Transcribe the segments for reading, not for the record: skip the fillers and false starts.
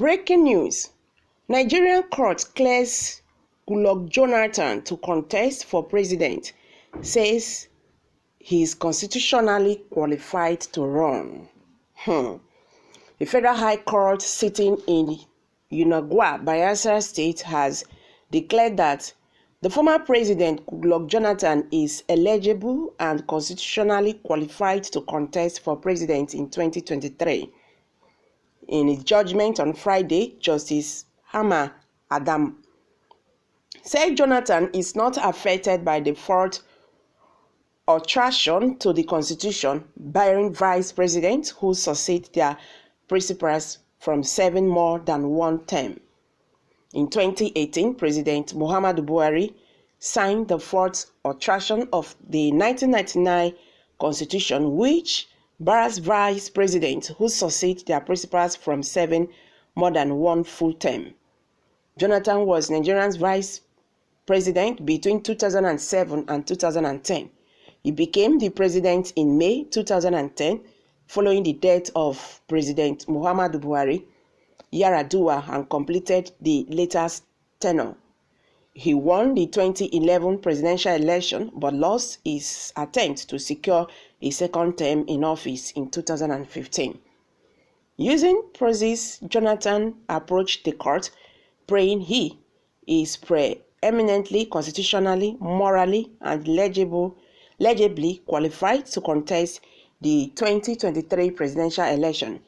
Breaking news. Nigerian court clears Goodluck Jonathan to contest for president, says he is constitutionally qualified to run. The Federal High Court sitting in Yunagwa, Bayelsa State has declared that the former president Goodluck Jonathan is eligible and constitutionally qualified to contest for president in 2023. In his judgment on Friday, Justice Hama Adam said Jonathan is not affected by the fourth alteration to the Constitution, barring vice presidents who succeed their principals from serving more than one term. In 2018, President Muhammadu Buhari signed the fourth alteration of the 1999 Constitution, which bars vice presidents who succeed their principals from serving more than one full term. Jonathan was Nigeria's vice president between 2007 and 2010. He became the president in May 2010 following the death of President Muhammadu Buhari, Yar'Adua, and completed the latter's tenure. He won the 2011 presidential election but lost his attempt to secure a second term in office in 2015. Using proxies, Jonathan approached the court, praying he is preeminently constitutionally, morally, and legibly qualified to contest the 2023 presidential election.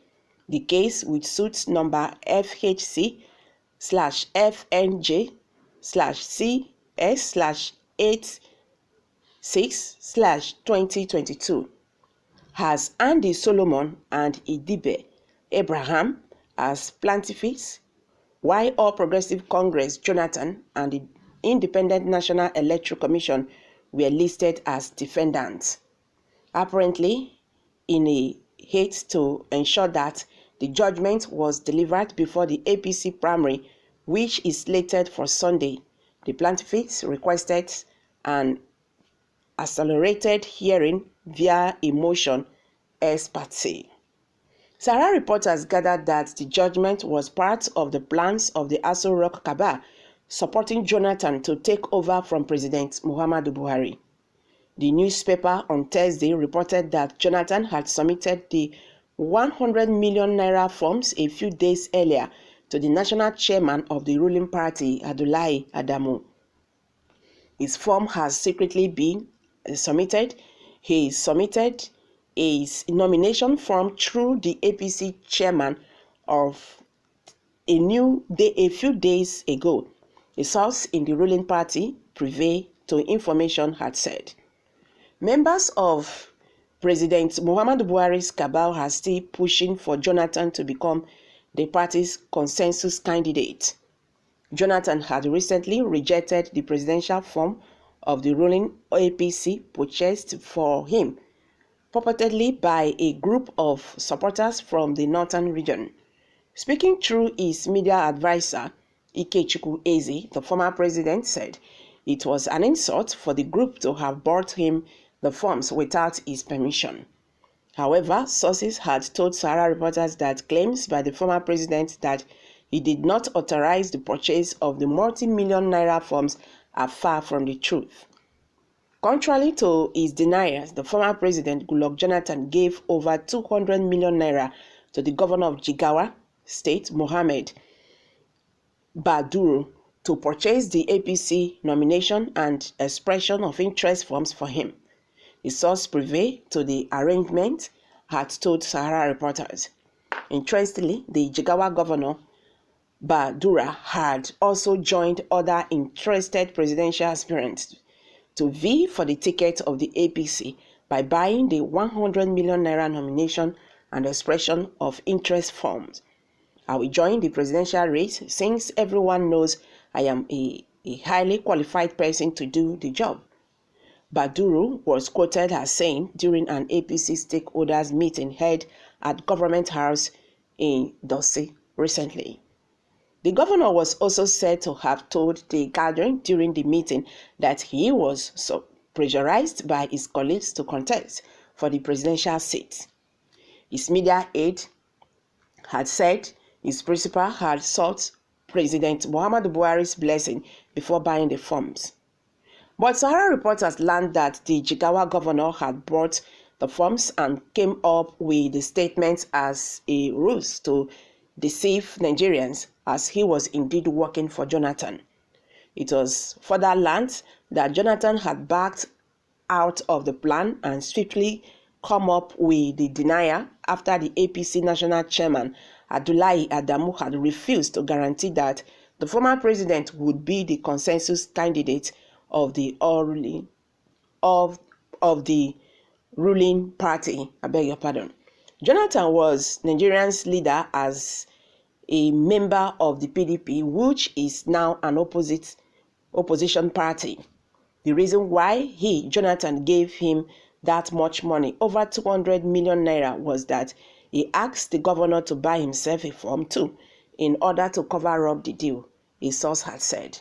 The case, with suit number FHC/FNJ/86/2022, has Andy Solomon and Idibe Abraham as plaintiffs, while All Progressive Congress Jonathan and the Independent National Electoral Commission were listed as defendants. Apparently, in a haste to ensure that the judgment was delivered before the APC primary, which is slated for Sunday, the plaintiffs requested an accelerated hearing via a motion ex parte. Sahara reporters gathered that the judgment was part of the plans of the Aso Rock cabal supporting Jonathan to take over from President Muhammadu Buhari. The newspaper on Thursday reported that Jonathan had submitted the 100 million naira forms a few days earlier to the national chairman of the ruling party, Abdullahi Adamu. His form has secretly been submitted. He submitted his nomination form through the APC chairman of a few days ago, a source in the ruling party, privy to information, had said. Members of President Muhammadu Buhari's cabal are still pushing for Jonathan to become the party's consensus candidate. Jonathan had recently rejected the presidential form of the ruling APC purchased for him, purportedly by a group of supporters from the northern region. Speaking through his media advisor, Ikechukwu Eze, the former president said it was an insult for the group to have bought him the forms without his permission. However, sources had told Sahara reporters that claims by the former president that he did not authorize the purchase of the multi-million naira forms are far from the truth. Contrary to his denials, the former president Goodluck Jonathan gave over 200 million naira to the governor of Jigawa State, Mohammed Baduru, to purchase the APC nomination and expression of interest forms for him. The source privy to the arrangement had told Sahara reporters. Interestingly, the Jigawa governor, Badura, had also joined other interested presidential aspirants to vie for the ticket of the APC by buying the 100 million naira nomination and expression of interest forms. I will join the presidential race since everyone knows I am a highly qualified person to do the job, Baduru was quoted as saying during an APC stakeholders meeting held at Government House in Dosi recently. The governor was also said to have told the gathering during the meeting that he was so pressurized by his colleagues to contest for the presidential seat. His media aide had said His principal had sought President Muhammadu Buhari's blessing before buying the forms. But Sahara reporters learned that the Jigawa governor had bought the forms and came up with the statements as a ruse to deceive Nigerians, as he was indeed working for Jonathan. It was further learned that Jonathan had backed out of the plan and swiftly come up with the denial after the APC national chairman Abdullahi Adamu had refused to guarantee that the former president would be the consensus candidate of the ruling party. I beg your pardon. Jonathan was Nigeria's leader as a member of the PDP, which is now an opposition party. The reason why Jonathan, gave him that much money, over 200 million naira, was that he asked the governor to buy himself a form too, in order to cover up the deal, a source had said.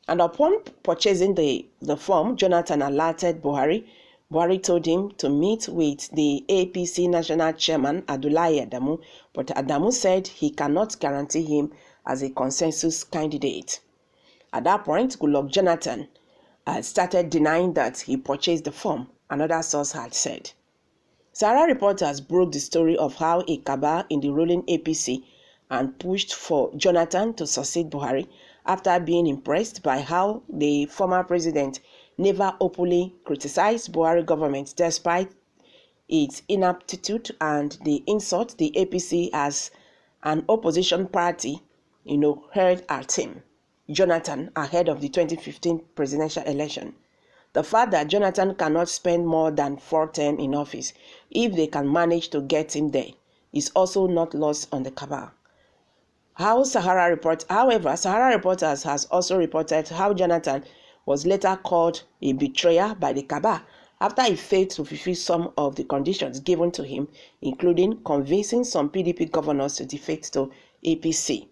And upon purchasing the form, Jonathan alerted Buhari. Buhari told him to meet with the APC national chairman, Abdullahi Adamu, but Adamu said he cannot guarantee him as a consensus candidate. At that point, Goodluck Jonathan had started denying that he purchased the form, another source had said. Sahara reporters broke the story of how a cabal in the ruling APC and pushed for Jonathan to succeed Buhari after being impressed by how the former president never openly criticized Buhari government despite its inaptitude and the insult the APC as an opposition party, hurled at him, Jonathan, ahead of the 2015 presidential election. The fact that Jonathan cannot spend more than 4 terms in office, if they can manage to get him there, is also not lost on the cabal. However, Sahara Reporters has also reported how Jonathan was later called a betrayer by the cabal after he failed to fulfill some of the conditions given to him, including convincing some PDP governors to defect to APC.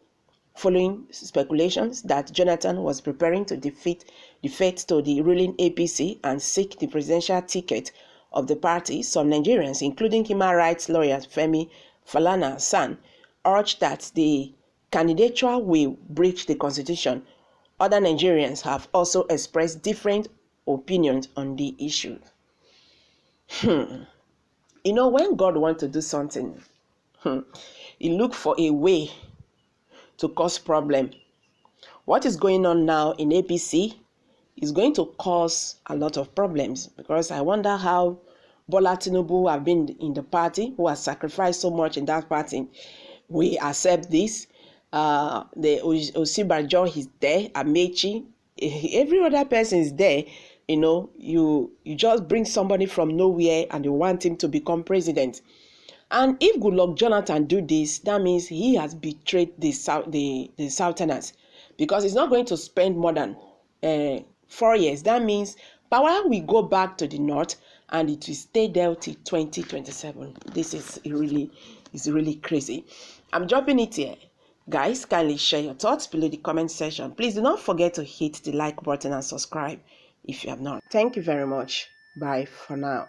Following speculations that Jonathan was preparing to defect to the ruling APC and seek the presidential ticket of the party, some Nigerians, including human rights lawyer Femi Falana-San, urged that the candidature will breach the constitution. Other Nigerians have also expressed different opinions on the issue. When God wants to do something, he looks for a way to cause problem. What is going on now in APC is going to cause a lot of problems, because I wonder how Bola Tinubu have been in the party, who has sacrificed so much in that party. We accept this. The Osibajo is there, Amechi, every other person is there. You just bring somebody from nowhere and you want him to become president. And if Goodluck Jonathan do this, that means he has betrayed the Southerners, because he's not going to spend more than 4 years. That means power will go back to the north and it will stay there till 2027. This is really crazy. I'm dropping it here. Guys, kindly share your thoughts below the comment section. Please do not forget to hit the like button and subscribe if you have not. Thank you very much. Bye for now.